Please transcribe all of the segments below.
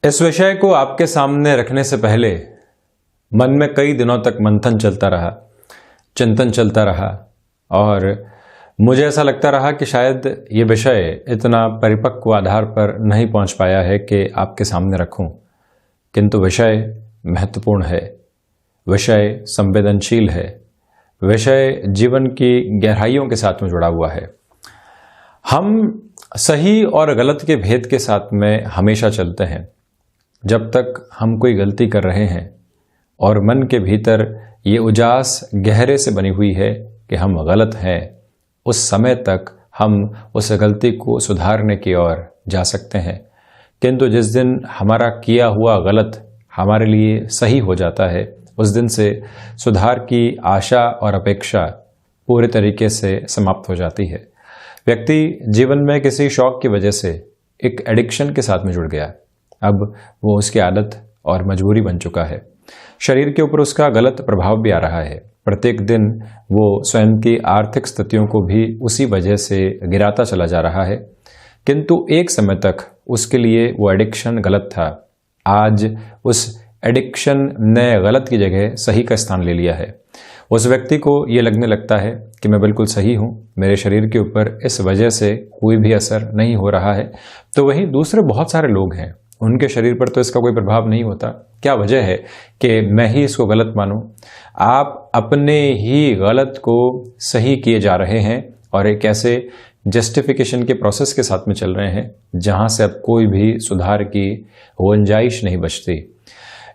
इस विषय को आपके सामने रखने से पहले मन में कई दिनों तक मंथन चलता रहा, चिंतन चलता रहा और मुझे ऐसा लगता रहा कि शायद ये विषय इतना परिपक्व आधार पर नहीं पहुंच पाया है कि आपके सामने रखूं। किंतु विषय महत्वपूर्ण है, विषय संवेदनशील है, विषय जीवन की गहराइयों के साथ में जुड़ा हुआ है। हम सही और गलत के भेद के साथ में हमेशा चलते हैं। जब तक हम कोई गलती कर रहे हैं और मन के भीतर ये उजास गहरे से बनी हुई है कि हम गलत हैं, उस समय तक हम उस गलती को सुधारने की ओर जा सकते हैं। किंतु जिस दिन हमारा किया हुआ गलत हमारे लिए सही हो जाता है, उस दिन से सुधार की आशा और अपेक्षा पूरे तरीके से समाप्त हो जाती है। व्यक्ति जीवन में किसी शौक की वजह से एक एडिक्शन के साथ में जुड़ गया। अब वो उसकी आदत और मजबूरी बन चुका है। शरीर के ऊपर उसका गलत प्रभाव भी आ रहा है। प्रत्येक दिन वो स्वयं की आर्थिक स्थितियों को भी उसी वजह से गिराता चला जा रहा है। किंतु एक समय तक उसके लिए वो एडिक्शन गलत था। आज उस एडिक्शन ने गलत की जगह सही का स्थान ले लिया है। उस व्यक्ति को ये लगने लगता है कि मैं बिल्कुल सही हूँ, मेरे शरीर के ऊपर इस वजह से कोई भी असर नहीं हो रहा है। तो वहीं दूसरे बहुत सारे लोग हैं, उनके शरीर पर तो इसका कोई प्रभाव नहीं होता। क्या वजह है कि मैं ही इसको गलत मानूं? आप अपने ही गलत को सही किए जा रहे हैं और एक ऐसे जस्टिफिकेशन के प्रोसेस के साथ में चल रहे हैं जहां से अब कोई भी सुधार की गुंजाइश नहीं बचती।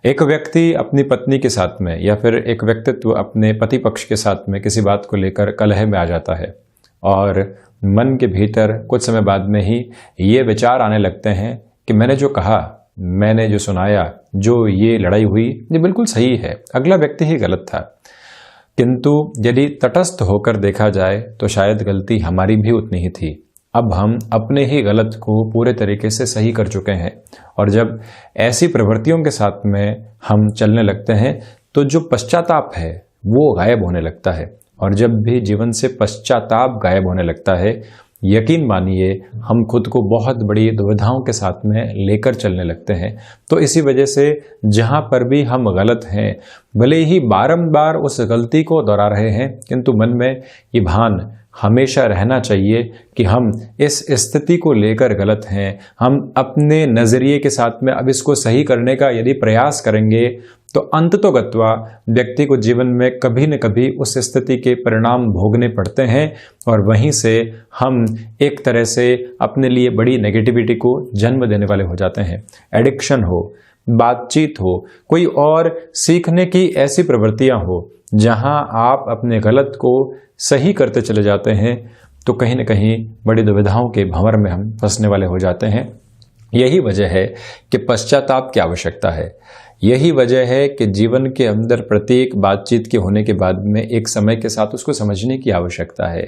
एक व्यक्ति अपनी पत्नी के साथ में या फिर एक व्यक्तित्व अपने पति पक्ष के साथ में किसी बात को लेकर कलह में आ जाता है और मन के भीतर कुछ समय बाद में ही ये विचार आने लगते हैं कि मैंने जो कहा, मैंने जो सुनाया, जो ये लड़ाई हुई, ये बिल्कुल सही है, अगला व्यक्ति ही गलत था। किंतु यदि तटस्थ होकर देखा जाए तो शायद गलती हमारी भी उतनी ही थी। अब हम अपने ही गलत को पूरे तरीके से सही कर चुके हैं और जब ऐसी प्रवृत्तियों के साथ में हम चलने लगते हैं तो जो पश्चाताप है वो गायब होने लगता है। और जब भी जीवन से पश्चाताप गायब होने लगता है, यकीन मानिए हम खुद को बहुत बड़ी दुविधाओं के साथ में लेकर चलने लगते हैं। तो इसी वजह से जहां पर भी हम गलत हैं, भले ही बारंबार उस गलती को दोहरा रहे हैं, किंतु मन में ये भान हमेशा रहना चाहिए कि हम इस स्थिति को लेकर गलत हैं। हम अपने नज़रिए के साथ में अब इसको सही करने का यदि प्रयास करेंगे तो अंततोगत्वा व्यक्ति को जीवन में कभी न कभी उस स्थिति के परिणाम भोगने पड़ते हैं और वहीं से हम एक तरह से अपने लिए बड़ी नेगेटिविटी को जन्म देने वाले हो जाते हैं। एडिक्शन हो, बातचीत हो, कोई और सीखने की ऐसी प्रवृत्तियां हो जहां आप अपने गलत को सही करते चले जाते हैं, तो कहीं न कहीं बड़ी दुविधाओं के भंवर में हम फंसने वाले हो जाते हैं। यही वजह है कि पश्चाताप की आवश्यकता है। यही वजह है कि जीवन के अंदर प्रत्येक बातचीत के होने के बाद में एक समय के साथ उसको समझने की आवश्यकता है।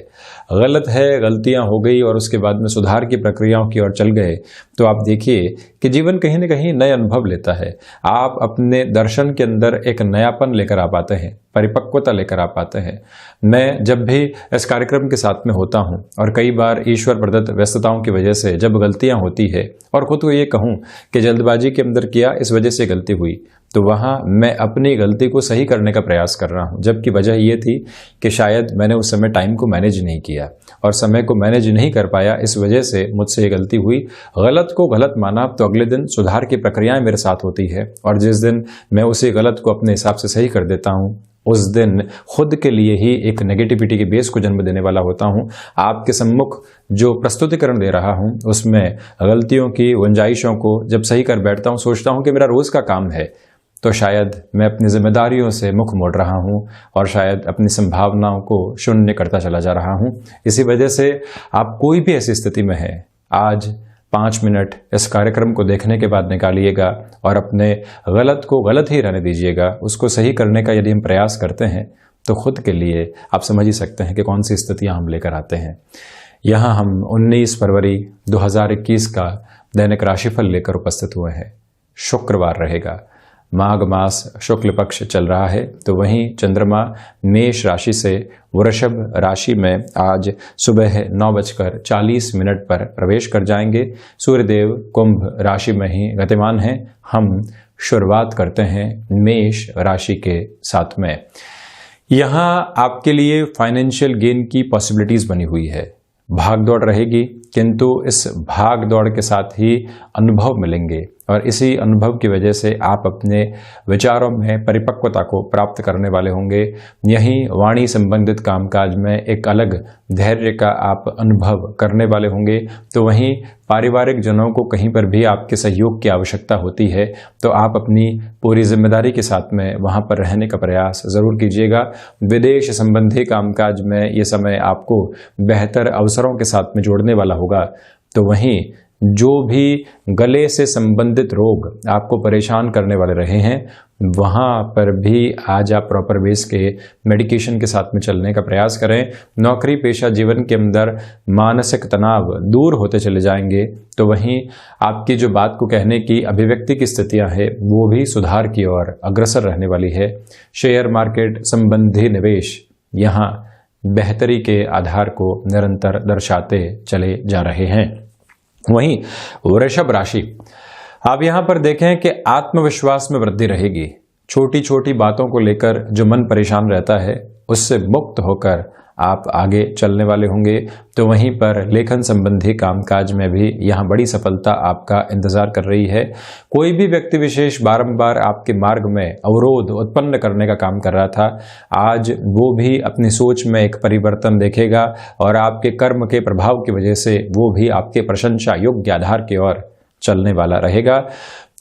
गलत है, गलतियां हो गई और उसके बाद में सुधार की प्रक्रियाओं की ओर चल गए तो आप देखिए कि जीवन कहीं न कहीं नए अनुभव लेता है। आप अपने दर्शन के अंदर एक नयापन लेकर आ पाते हैं, परिपक्वता लेकर आ पाते हैं। मैं जब भी इस कार्यक्रम के साथ में होता हूं और कई बार ईश्वर प्रदत्त व्यस्तताओं की वजह से जब गलतियां होती है और खुद को ये कहूं कि जल्दबाजी के अंदर किया, इस वजह से गलती हुई, तो वहां मैं अपनी गलती को सही करने का प्रयास कर रहा हूं। जबकि वजह यह थी कि शायद मैंने उस समय टाइम को मैनेज नहीं किया और समय को मैनेज नहीं कर पाया, इस वजह से मुझसे ये गलती हुई। गलत को गलत माना तो अगले दिन सुधार की प्रक्रियाएं मेरे साथ होती है और जिस दिन मैं उसी गलत को अपने हिसाब से सही कर देता हूं, उस दिन खुद के लिए ही एक नेगेटिविटी के बेस को जन्म देने वाला होता हूं। आपके सम्मुख जो प्रस्तुतिकरण दे रहा हूं उसमें गलतियों की गुंजाइशों को जब सही कर बैठता हूं, सोचता हूं कि मेरा रोज का काम है, तो शायद मैं अपनी जिम्मेदारियों से मुख मोड़ रहा हूं और शायद अपनी संभावनाओं को शून्य करता चला जा रहा हूं। इसी वजह से आप कोई भी ऐसी स्थिति में है, आज 5 मिनट इस कार्यक्रम को देखने के बाद निकालिएगा और अपने गलत को गलत ही रहने दीजिएगा। उसको सही करने का यदि हम प्रयास करते हैं तो खुद के लिए आप समझ ही सकते हैं कि कौन सी स्थितियां हम लेकर आते हैं। यहाँ हम 19 फरवरी 2021 का दैनिक राशिफल लेकर उपस्थित हुए हैं। शुक्रवार रहेगा। माघ मास शुक्ल पक्ष चल रहा है, तो वहीं चंद्रमा मेष राशि से वृषभ राशि में आज सुबह 9:40 पर प्रवेश कर जाएंगे। सूर्यदेव कुंभ राशि में ही गतिमान हैं। हम शुरुआत करते हैं मेष राशि के साथ में। यहाँ आपके लिए फाइनेंशियल गेन की पॉसिबिलिटीज बनी हुई है। भाग दौड़ रहेगी, किंतु इस भाग दौड़ के साथ ही अनुभव मिलेंगे और इसी अनुभव की वजह से आप अपने विचारों में परिपक्वता को प्राप्त करने वाले होंगे। यहीं वाणी संबंधित कामकाज में एक अलग धैर्य का आप अनुभव करने वाले होंगे। तो वहीं पारिवारिक जनों को कहीं पर भी आपके सहयोग की आवश्यकता होती है तो आप अपनी पूरी जिम्मेदारी के साथ में वहां पर रहने का प्रयास जरूर कीजिएगा। विदेश संबंधी कामकाज में ये समय आपको बेहतर अवसरों के साथ में जोड़ने वाला होगा। तो वहीं जो भी गले से संबंधित रोग आपको परेशान करने वाले रहे हैं, वहां पर भी आज आप प्रॉपर बेस के मेडिकेशन के साथ में चलने का प्रयास करें। नौकरी पेशा जीवन के अंदर मानसिक तनाव दूर होते चले जाएंगे। तो वहीं आपकी जो बात को कहने की अभिव्यक्ति की स्थितियां हैं वो भी सुधार की ओर अग्रसर रहने वाली है। शेयर मार्केट संबंधी निवेश यहाँ बेहतरी के आधार को निरंतर दर्शाते चले जा रहे हैं। वहीं वृषभ राशि, आप यहां पर देखें कि आत्मविश्वास में वृद्धि रहेगी। छोटी छोटी बातों को लेकर जो मन परेशान रहता है उससे मुक्त होकर आप आगे चलने वाले होंगे। तो वहीं पर लेखन संबंधी कामकाज में भी यहाँ बड़ी सफलता आपका इंतजार कर रही है। कोई भी व्यक्ति विशेष बारंबार आपके मार्ग में अवरोध उत्पन्न करने का काम कर रहा था, आज वो भी अपनी सोच में एक परिवर्तन देखेगा और आपके कर्म के प्रभाव की वजह से वो भी आपके प्रशंसा योग्य आधार की ओर चलने वाला रहेगा।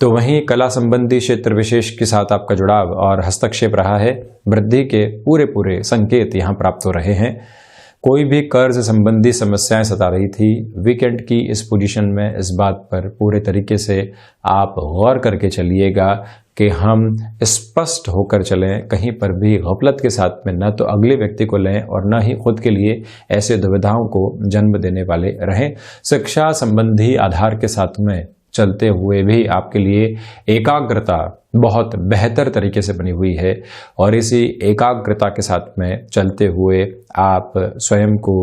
तो वहीं कला संबंधी क्षेत्र विशेष के साथ आपका जुड़ाव और हस्तक्षेप रहा है। वृद्धि के पूरे संकेत यहाँ प्राप्त हो रहे हैं। कोई भी कर्ज संबंधी समस्याएं सता रही थी, वीकेंड की इस पोजीशन में इस बात पर पूरे तरीके से आप गौर करके चलिएगा कि हम स्पष्ट होकर चलें, कहीं पर भी गफलत के साथ में न तो अगले व्यक्ति को लें और न ही खुद के लिए ऐसे दुविधाओं को जन्म देने वाले रहें। शिक्षा संबंधी आधार के साथ में चलते हुए भी आपके लिए एकाग्रता बहुत बेहतर तरीके से बनी हुई है और इसी एकाग्रता के साथ में चलते हुए आप स्वयं को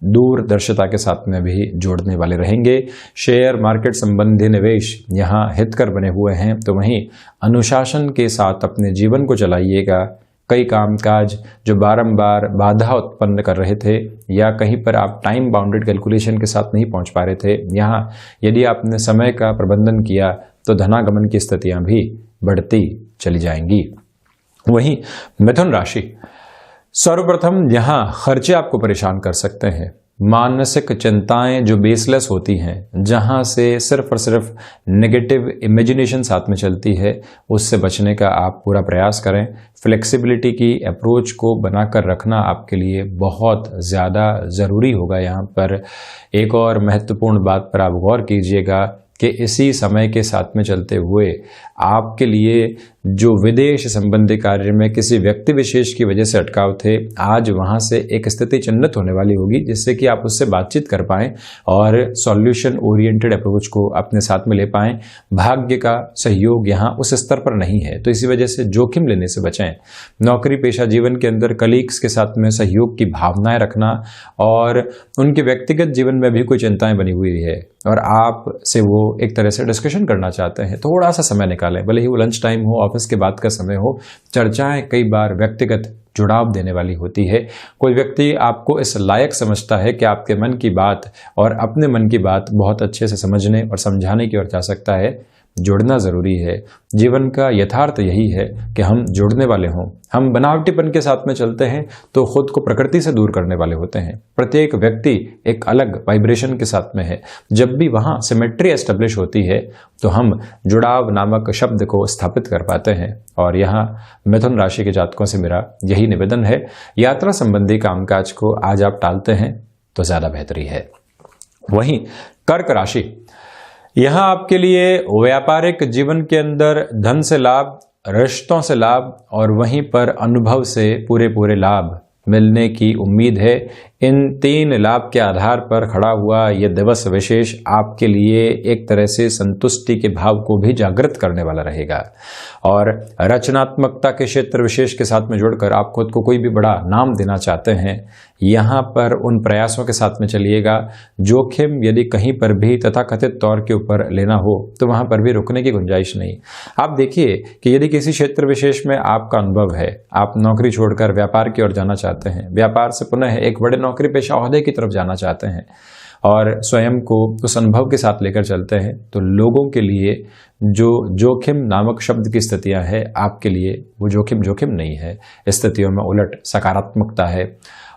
दूरदर्शिता के साथ में भी जोड़ने वाले रहेंगे। शेयर मार्केट संबंधी निवेश यहाँ हितकर बने हुए हैं। तो वहीं अनुशासन के साथ अपने जीवन को चलाइएगा। कई कामकाज जो बारंबार बाधा उत्पन्न कर रहे थे या कहीं पर आप टाइम बाउंडेड कैलकुलेशन के साथ नहीं पहुंच पा रहे थे, यहाँ यदि आपने समय का प्रबंधन किया तो धनागमन की स्थितियां भी बढ़ती चली जाएंगी। वहीं मिथुन राशि, सर्वप्रथम यहाँ खर्चे आपको परेशान कर सकते हैं। मानसिक चिंताएं जो बेसलेस होती हैं, जहां से सिर्फ और सिर्फ नेगेटिव इमेजिनेशन साथ में चलती है, उससे बचने का आप पूरा प्रयास करें। फ्लेक्सिबिलिटी की अप्रोच को बनाकर रखना आपके लिए बहुत ज़्यादा ज़रूरी होगा। यहाँ पर एक और महत्वपूर्ण बात पर आप गौर कीजिएगा कि इसी समय के साथ में चलते हुए आपके लिए जो विदेश संबंधी कार्य में किसी व्यक्ति विशेष की वजह से अटकाव थे, आज वहां से एक स्थिति चिन्हित होने वाली होगी जिससे कि आप उससे बातचीत कर पाएं और सॉल्यूशन ओरिएंटेड अप्रोच को अपने साथ में ले पाएं। भाग्य का सहयोग यहाँ उस स्तर पर नहीं है, तो इसी वजह से जोखिम लेने से बचें। नौकरी पेशा जीवन के अंदर कलीग्स के साथ में सहयोग की भावनाएं रखना और उनके व्यक्तिगत जीवन में भी कोई चिंताएं बनी हुई है और आप से वो एक तरह से डिस्कशन करना चाहते हैं, थोड़ा सा समय निकालें, भले ही वो लंच टाइम हो, ऑफिस के बाद का समय हो। चर्चाएं कई बार व्यक्तिगत जुड़ाव देने वाली होती है। कोई व्यक्ति आपको इस लायक समझता है कि आपके मन की बात और अपने मन की बात बहुत अच्छे से समझने और समझाने की ओर जा सकता है। जुड़ना जरूरी है। जीवन का यथार्थ यही है कि हम जुड़ने वाले हों। हम बनावटीपन के साथ में चलते हैं तो खुद को प्रकृति से दूर करने वाले होते हैं। प्रत्येक व्यक्ति एक अलग वाइब्रेशन के साथ में है। जब भी वहां सिमेट्री एस्टेब्लिश होती है तो हम जुड़ाव नामक शब्द को स्थापित कर पाते हैं। और यहाँ मिथुन राशि के जातकों से मेरा यही निवेदन है, यात्रा संबंधी कामकाज को आज आप टालते हैं तो ज्यादा बेहतरी है। वहीं कर्क राशि, यहाँ आपके लिए व्यापारिक जीवन के अंदर धन से लाभ, रिश्तों से लाभ और वहीं पर अनुभव से पूरे लाभ मिलने की उम्मीद है। इन 3 लाभ के आधार पर खड़ा हुआ यह दिवस विशेष आपके लिए एक तरह से संतुष्टि के भाव को भी जागृत करने वाला रहेगा और रचनात्मकता के क्षेत्र विशेष के साथ में जुड़कर आप खुद को कोई भी बड़ा नाम देना चाहते हैं, यहाँ पर उन प्रयासों के साथ में चलिएगा। जोखिम यदि कहीं पर भी तथाकथित तौर के ऊपर लेना हो तो वहाँ पर भी रुकने की गुंजाइश नहीं। आप देखिए कि यदि किसी क्षेत्र विशेष में आपका अनुभव है, आप नौकरी छोड़कर व्यापार की ओर जाना चाहते हैं, व्यापार से पुनः एक बड़े नौकरी पेशा ओहदे की तरफ जाना चाहते हैं और स्वयं को उस अनुभव के साथ लेकर चलते हैं, तो लोगों के लिए जो जोखिम नामक शब्द की स्थितियां है, आपके लिए वो जोखिम नहीं है। स्थितियों में उलट सकारात्मकता है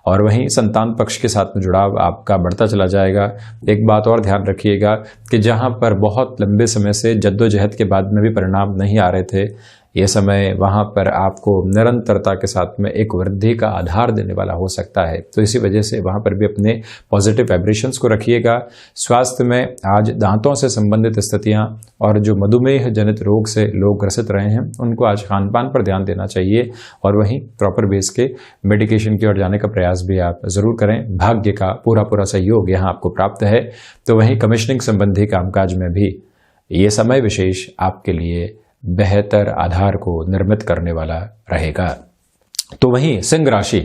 और वहीं संतान पक्ष के साथ में जुड़ाव आपका बढ़ता चला जाएगा। एक बात और ध्यान रखिएगा कि जहां पर बहुत लंबे समय से जद्दोजहद के बाद में भी परिणाम नहीं आ रहे थे, ये समय वहां पर आपको निरंतरता के साथ में एक वृद्धि का आधार देने वाला हो सकता है। तो इसी वजह से वहां पर भी अपने पॉजिटिव वाइब्रेशंस को रखिएगा। स्वास्थ्य में आज दांतों से संबंधित स्थितियां और जो मधुमेह जनित रोग से लोग ग्रसित रहे हैं, उनको आज खान पान पर ध्यान देना चाहिए और वहीं प्रॉपर बेस के मेडिकेशन की ओर जाने का प्रयास भी आप जरूर करें। भाग्य का पूरा सहयोग यहाँ आपको प्राप्त है। तो वहीं कमिश्निंग संबंधी कामकाज में भी ये समय विशेष आपके लिए बेहतर आधार को निर्मित करने वाला रहेगा। तो वहीं सिंह राशि,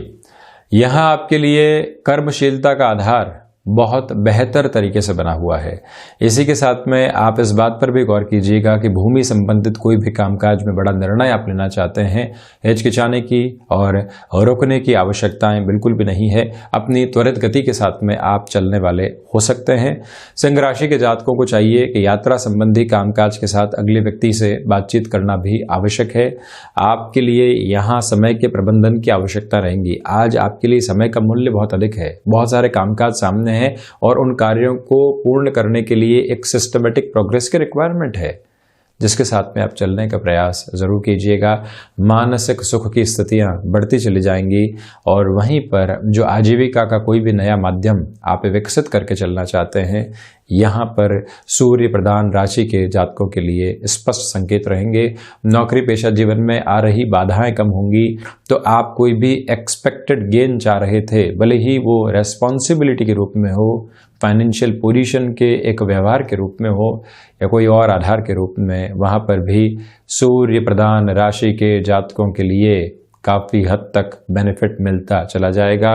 यहां आपके लिए कर्मशीलता का आधार बहुत बेहतर तरीके से बना हुआ है। इसी के साथ में आप इस बात पर भी गौर कीजिएगा कि भूमि संबंधित कोई भी कामकाज में बड़ा निर्णय आप लेना चाहते हैं, हिचकिचाने की और रोकने की आवश्यकताएं बिल्कुल भी नहीं है। अपनी त्वरित गति के साथ में आप चलने वाले हो सकते हैं। सिंह राशि के जातकों को चाहिए कि यात्रा संबंधी कामकाज के साथ अगले व्यक्ति से बातचीत करना भी आवश्यक है। आपके लिए यहाँ समय के प्रबंधन की आवश्यकता रहेगी। आज आपके लिए समय का मूल्य बहुत अधिक है, बहुत सारे कामकाज सामने है और उन कार्यों को पूर्ण करने के लिए एक सिस्टमेटिक प्रोग्रेस की रिक्वायरमेंट है, जिसके साथ में आप चलने का प्रयास जरूर कीजिएगा। मानसिक सुख की स्थितियां बढ़ती चली जाएंगी और वहीं पर जो आजीविका का कोई भी नया माध्यम आप विकसित करके चलना चाहते हैं, यहाँ पर सूर्य प्रधान राशि के जातकों के लिए स्पष्ट संकेत रहेंगे। नौकरी पेशा जीवन में आ रही बाधाएं कम होंगी। तो आप कोई भी एक्सपेक्टेड गेन चाह रहे थे, भले ही वो रेस्पॉन्सिबिलिटी के रूप में हो, फाइनेंशियल पोजीशन के एक व्यवहार के रूप में हो या कोई और आधार के रूप में, वहां पर भी सूर्य प्रधान राशि के जातकों के लिए काफ़ी हद तक बेनिफिट मिलता चला जाएगा।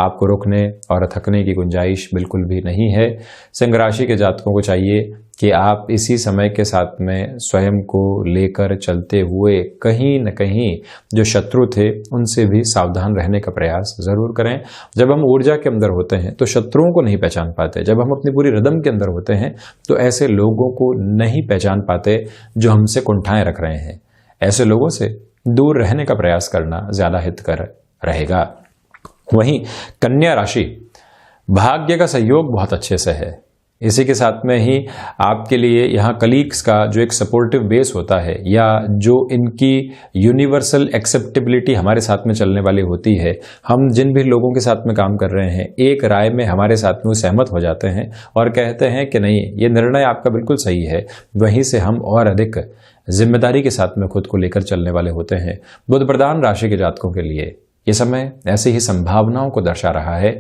आपको रुकने और थकने की गुंजाइश बिल्कुल भी नहीं है। सिंह राशि के जातकों को चाहिए कि आप इसी समय के साथ में स्वयं को लेकर चलते हुए कहीं न कहीं जो शत्रु थे उनसे भी सावधान रहने का प्रयास जरूर करें। जब हम ऊर्जा के अंदर होते हैं तो शत्रुओं को नहीं पहचान पाते। जब हम अपनी पूरी रिदम के अंदर होते हैं तो ऐसे लोगों को नहीं पहचान पाते जो हमसे कुंठाएं रख रहे हैं। ऐसे लोगों से दूर रहने का प्रयास करना ज्यादा हितकर रहेगा। वहीं कन्या राशि, भाग्य का सहयोग बहुत अच्छे से है। इसी के साथ में ही आपके लिए यहाँ कलीग्स का जो एक सपोर्टिव बेस होता है या जो इनकी यूनिवर्सल एक्सेप्टेबिलिटी हमारे साथ में चलने वाली होती है, हम जिन भी लोगों के साथ में काम कर रहे हैं एक राय में हमारे साथ में सहमत हो जाते हैं और कहते हैं कि नहीं, ये निर्णय आपका बिल्कुल सही है। वहीं से हम और अधिक जिम्मेदारी के साथ में खुद को लेकर चलने वाले होते हैं। बुध प्रधान राशि के जातकों के लिए ये समय ऐसी ही संभावनाओं को दर्शा रहा है।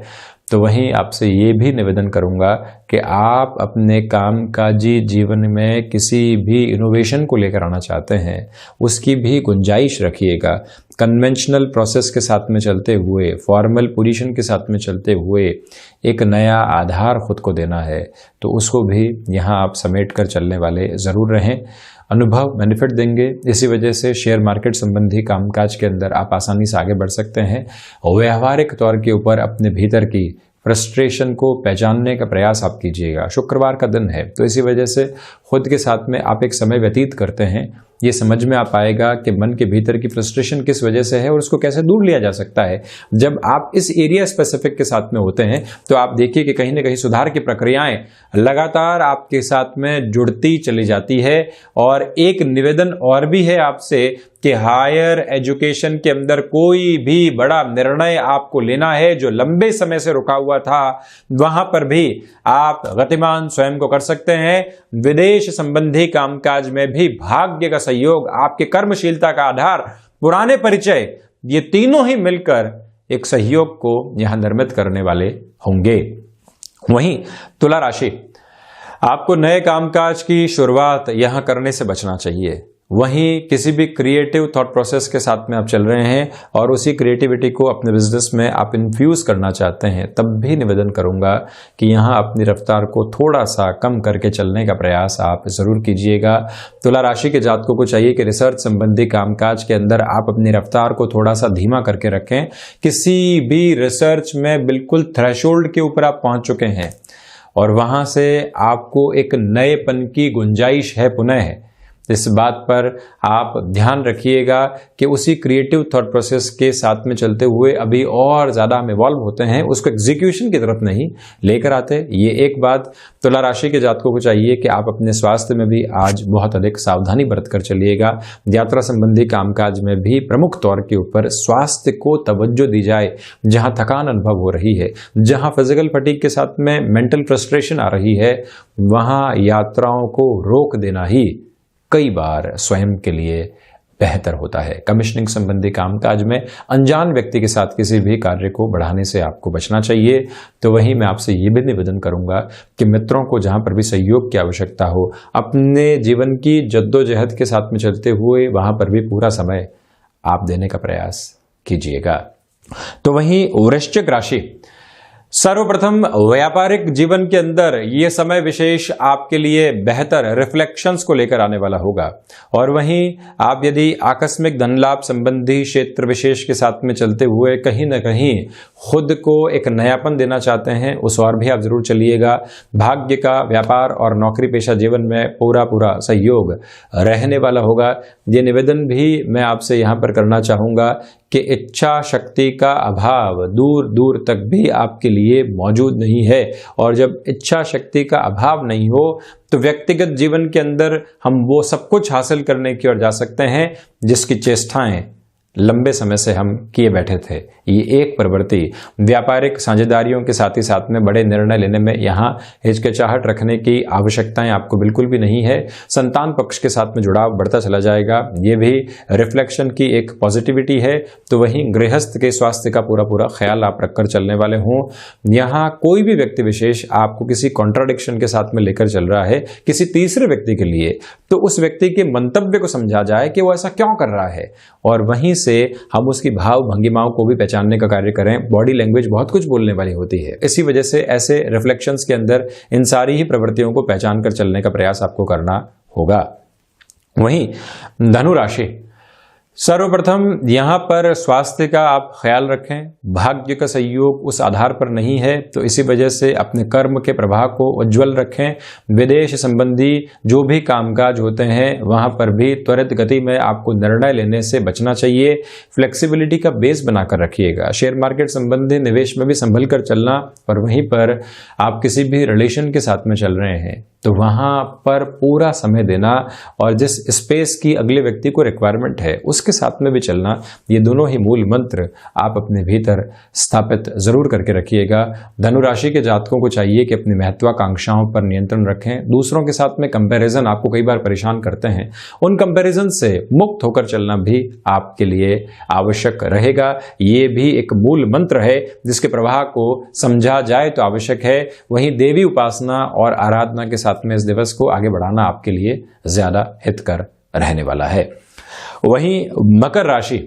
तो वहीं आपसे ये भी निवेदन करूंगा कि आप अपने कामकाजी जीवन में किसी भी इनोवेशन को लेकर आना चाहते हैं, उसकी भी गुंजाइश रखिएगा। कन्वेंशनल प्रोसेस के साथ में चलते हुए, फॉर्मल पोजीशन के साथ में चलते हुए एक नया आधार खुद को देना है, तो उसको भी यहाँ आप समेट कर चलने वाले ज़रूर रहें। अनुभव बेनिफिट देंगे। इसी वजह से शेयर मार्केट संबंधी कामकाज के अंदर आप आसानी से आगे बढ़ सकते हैं। व्यवहारिक तौर के ऊपर अपने भीतर की फ्रस्ट्रेशन को पहचानने का प्रयास आप कीजिएगा। शुक्रवार का दिन है तो इसी वजह से खुद के साथ में आप एक समय व्यतीत करते हैं। ये समझ में आ पाएगा कि मन के भीतर की फ्रस्ट्रेशन किस वजह से है और उसको कैसे दूर लिया जा सकता है। जब आप इस एरिया स्पेसिफिक के साथ में होते हैं तो आप देखिए कि कहीं ना कहीं सुधार की प्रक्रियाएं लगातार आपके साथ में जुड़ती चली जाती है। और एक निवेदन और भी है आपसे कि हायर एजुकेशन के अंदर कोई भी बड़ा निर्णय आपको लेना है जो लंबे समय से रुका हुआ था, वहां पर भी आप गतिमान स्वयं को कर सकते हैं। विदेश संबंधी कामकाज में भी भाग्य का सहयोग, आपके कर्मशीलता का आधार, पुराने परिचय, ये तीनों ही मिलकर एक सहयोग को यहां निर्मित करने वाले होंगे। वहीं तुला राशि, आपको नए कामकाज की शुरुआत यहां करने से बचना चाहिए। वहीं किसी भी क्रिएटिव थॉट प्रोसेस के साथ में आप चल रहे हैं और उसी क्रिएटिविटी को अपने बिजनेस में आप इन्फ्यूज करना चाहते हैं, तब भी निवेदन करूंगा कि यहां अपनी रफ्तार को थोड़ा सा कम करके चलने का प्रयास आप जरूर कीजिएगा। तुला राशि के जातकों को चाहिए कि रिसर्च संबंधी कामकाज के अंदर आप अपनी रफ्तार को थोड़ा सा धीमा करके रखें। किसी भी रिसर्च में बिल्कुल थ्रेशोल्ड के ऊपर आप पहुंच चुके हैं और वहां से आपको एक नएपन की गुंजाइश है पुनः। इस बात पर आप ध्यान रखिएगा कि उसी क्रिएटिव थॉट प्रोसेस के साथ में चलते हुए अभी और ज़्यादा हम इवॉल्व होते हैं, उसको एग्जीक्यूशन की तरफ नहीं लेकर आते। ये एक बात तुला राशि के जातकों को चाहिए कि आप अपने स्वास्थ्य में भी आज बहुत अधिक सावधानी बरत कर चलिएगा। यात्रा संबंधी कामकाज में भी प्रमुख तौर के ऊपर स्वास्थ्य को तवज्जो दी जाए। जहां थकान अनुभव हो रही है, जहां फिजिकल फटीग के साथ में मेंटल फ्रस्ट्रेशन आ रही है, वहां यात्राओं को रोक देना ही कई बार स्वयं के लिए बेहतर होता है। कमिश्निंग संबंधी कामकाज में अनजान व्यक्ति के साथ किसी भी कार्य को बढ़ाने से आपको बचना चाहिए। तो वहीं मैं आपसे ये भी निवेदन करूंगा कि मित्रों को जहां पर भी सहयोग की आवश्यकता हो, अपने जीवन की जद्दोजहद के साथ में चलते हुए वहां पर भी पूरा समय आप देने का प्रयास कीजिएगा। तो वहीं वृश्चिक राशि, सर्वप्रथम व्यापारिक जीवन के अंदर ये समय विशेष आपके लिए बेहतर रिफ्लेक्शंस को लेकर आने वाला होगा। और वहीं आप यदि आकस्मिक धन लाभ संबंधी क्षेत्र विशेष के साथ में चलते हुए कहीं ना कहीं खुद को एक नयापन देना चाहते हैं, उस और भी आप जरूर चलिएगा। भाग्य का व्यापार और नौकरी पेशा जीवन में पूरा सहयोग रहने वाला होगा। ये निवेदन भी मैं आपसे यहाँ पर करना चाहूँगा कि इच्छा शक्ति का अभाव दूर दूर तक भी आपके लिए मौजूद नहीं है। और जब इच्छा शक्ति का अभाव नहीं हो तो व्यक्तिगत जीवन के अंदर हम वो सब कुछ हासिल करने की ओर जा सकते हैं जिसकी चेष्टाएं लंबे समय से हम किए बैठे थे। ये एक प्रवृत्ति व्यापारिक साझेदारियों के साथ ही साथ में बड़े निर्णय लेने में यहाँ हिचकिचाहट रखने की आवश्यकताएं आपको बिल्कुल भी नहीं है। संतान पक्ष के साथ में जुड़ाव बढ़ता चला जाएगा, ये भी रिफ्लेक्शन की एक पॉजिटिविटी है। तो वहीं गृहस्थ के स्वास्थ्य का पूरा ख्याल आप रखकर चलने वाले हों। यहाँ कोई भी व्यक्ति विशेष आपको किसी कॉन्ट्राडिक्शन के साथ में लेकर चल रहा है किसी तीसरे व्यक्ति के लिए, तो उस व्यक्ति के मंतव्य को समझा जाए कि वो ऐसा क्यों कर रहा है और वहीं से हम उसकी भाव भंगिमाओं को भी पहचानने का कार्य करें। बॉडी लैंग्वेज बहुत कुछ बोलने वाली होती है। इसी वजह से ऐसे रिफ्लेक्शंस के अंदर इन सारी ही प्रवृत्तियों को पहचान कर चलने का प्रयास आपको करना होगा। वहीं धनु राशि, सर्वप्रथम यहां पर स्वास्थ्य का आप ख्याल रखें। भाग्य का सहयोग उस आधार पर नहीं है, तो इसी वजह से अपने कर्म के प्रभाव को उज्जवल रखें। विदेश संबंधी जो भी कामकाज होते हैं वहां पर भी त्वरित गति में आपको निर्णय लेने से बचना चाहिए। फ्लेक्सिबिलिटी का बेस बनाकर रखिएगा। शेयर मार्केट संबंधी निवेश में भी संभल कर चलना। और वहीं पर आप किसी भी रिलेशन के साथ में चल रहे हैं तो वहां पर पूरा समय देना और जिस स्पेस की अगले व्यक्ति को रिक्वायरमेंट है उसके साथ में भी चलना, ये दोनों ही मूल मंत्र आप अपने भीतर स्थापित जरूर करके रखिएगा। धनु राशि के जातकों को चाहिए कि अपनी महत्वाकांक्षाओं पर नियंत्रण रखें। दूसरों के साथ में कंपैरिजन आपको कई बार परेशान करते हैं, उन कंपैरिजन से मुक्त होकर चलना भी आपके लिए आवश्यक रहेगा। ये भी एक मूल मंत्र है जिसके प्रवाह को समझा जाए तो आवश्यक है। वहीं देवी उपासना और आराधना के साथ में इस दिवस को आगे बढ़ाना आपके लिए ज्यादा हितकर रहने वाला है। वहीं मकर राशि,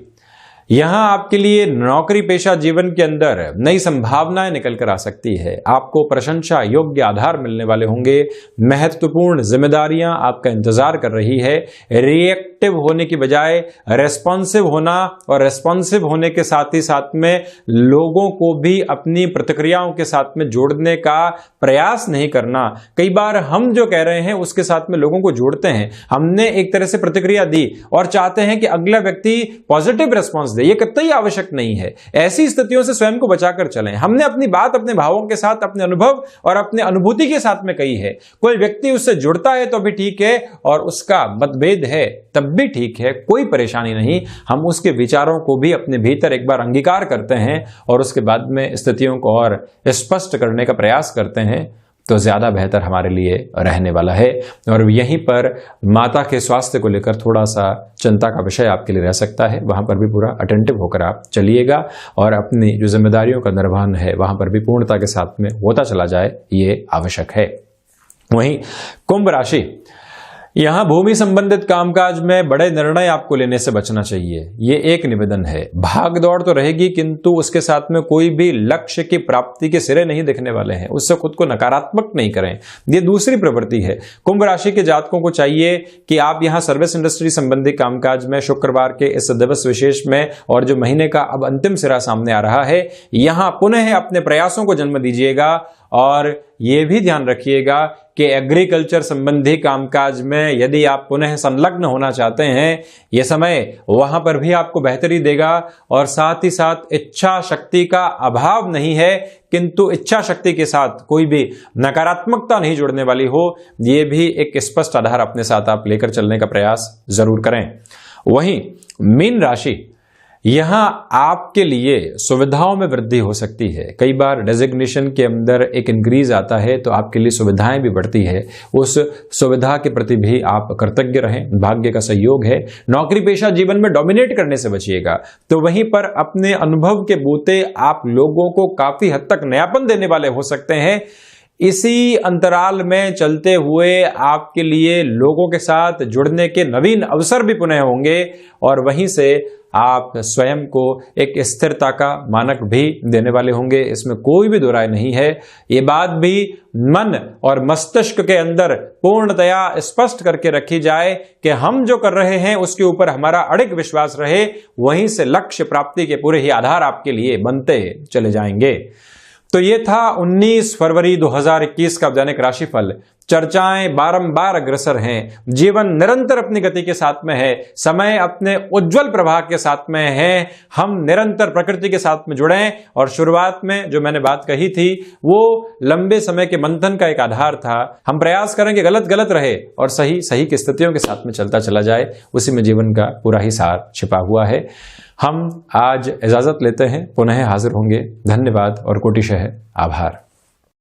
यहां आपके लिए नौकरी पेशा जीवन के अंदर नई संभावनाएं निकल कर आ सकती है। आपको प्रशंसा योग्य आधार मिलने वाले होंगे। महत्वपूर्ण जिम्मेदारियां आपका इंतजार कर रही है। रिएक्टिव होने की बजाय रेस्पॉन्सिव होना और रेस्पॉन्सिव होने के साथ ही साथ में लोगों को भी अपनी प्रतिक्रियाओं के साथ में जोड़ने का प्रयास नहीं करना। कई बार हम जो कह रहे हैं उसके साथ में लोगों को जोड़ते हैं। हमने एक तरह से प्रतिक्रिया दी और चाहते हैं कि अगला व्यक्ति पॉजिटिव रेस्पॉन्स, ये कतई आवश्यक नहीं है। ऐसी स्थितियों से स्वयं को बचाकर चलें। हमने अपनी बात अपने भावों के साथ, अपने अनुभव और अपने अनुभूति के साथ में कही है। कोई व्यक्ति उससे जुड़ता है तो भी ठीक है और उसका मतभेद है तब भी ठीक है, कोई परेशानी नहीं। हम उसके विचारों को भी अपने भीतर एक बार अंगीकार करते हैं और उसके बाद में स्थितियों को और स्पष्ट करने का प्रयास करते हैं। तो ज़्यादा बेहतर हमारे लिए रहने वाला है। और यहीं पर माता के स्वास्थ्य को लेकर थोड़ा सा चिंता का विषय आपके लिए रह सकता है, वहाँ पर भी पूरा अटेंटिव होकर आप चलिएगा और अपनी जो जिम्मेदारियों का निर्वहन है वहाँ पर भी पूर्णता के साथ में होता चला जाए, ये आवश्यक है। वहीं कुंभ राशि, यहां भूमि संबंधित कामकाज में बड़े निर्णय आपको लेने से बचना चाहिए, ये एक निवेदन है। भाग दौड़ तो रहेगी किंतु उसके साथ में कोई भी लक्ष्य की प्राप्ति के सिरे नहीं दिखने वाले हैं, उससे खुद को नकारात्मक नहीं करें, ये दूसरी प्रवृत्ति है। कुंभ राशि के जातकों को चाहिए कि आप यहां सर्विस इंडस्ट्री संबंधी कामकाज में शुक्रवार के इस दिवस विशेष में और जो महीने का अब अंतिम सिरा सामने आ रहा है, यहां पुनः अपने प्रयासों को जन्म दीजिएगा और ये भी ध्यान रखिएगा कि एग्रीकल्चर संबंधी कामकाज में यदि आप पुनः संलग्न होना चाहते हैं, यह समय वहां पर भी आपको बेहतरी देगा। और साथ ही साथ इच्छा शक्ति का अभाव नहीं है, किंतु इच्छा शक्ति के साथ कोई भी नकारात्मकता नहीं जुड़ने वाली हो, यह भी एक स्पष्ट आधार अपने साथ आप लेकर चलने का प्रयास जरूर करें। वहीं मीन राशि, यहां आपके लिए सुविधाओं में वृद्धि हो सकती है। कई बार डेजिग्नेशन के अंदर एक इंक्रीज आता है तो आपके लिए सुविधाएं भी बढ़ती है, उस सुविधा के प्रति भी आप कृतज्ञ रहें, भाग्य का सहयोग है। नौकरी पेशा जीवन में डोमिनेट करने से बचिएगा, तो वहीं पर अपने अनुभव के बूते आप लोगों को काफी हद तक नयापन देने वाले हो सकते हैं। इसी अंतराल में चलते हुए आपके लिए लोगों के साथ जुड़ने के नवीन अवसर भी पुनः होंगे और वहीं से आप स्वयं को एक स्थिरता का मानक भी देने वाले होंगे, इसमें कोई भी दो राय नहीं है। ये बात भी मन और मस्तिष्क के अंदर पूर्णतया स्पष्ट करके रखी जाए कि हम जो कर रहे हैं उसके ऊपर हमारा अड़िग विश्वास रहे, वहीं से लक्ष्य प्राप्ति के पूरे ही आधार आपके लिए बनते चले जाएंगे। तो ये था 19 फरवरी 2021 का दैनिक राशिफल। चर्चाएं बारंबार अग्रसर हैं, जीवन निरंतर अपनी गति के साथ में है, समय अपने उज्जवल प्रवाह के साथ में है। हम निरंतर प्रकृति के साथ में जुड़ें और शुरुआत में जो मैंने बात कही थी वो लंबे समय के मंथन का एक आधार था। हम प्रयास करेंगे गलत गलत रहे और सही सही की स्थितियों के साथ में चलता चला जाए, उसी में जीवन का पूरा ही सार छिपा हुआ है। हम आज इजाजत लेते हैं, पुनः हाजिर होंगे। धन्यवाद और कोटिशः आभार।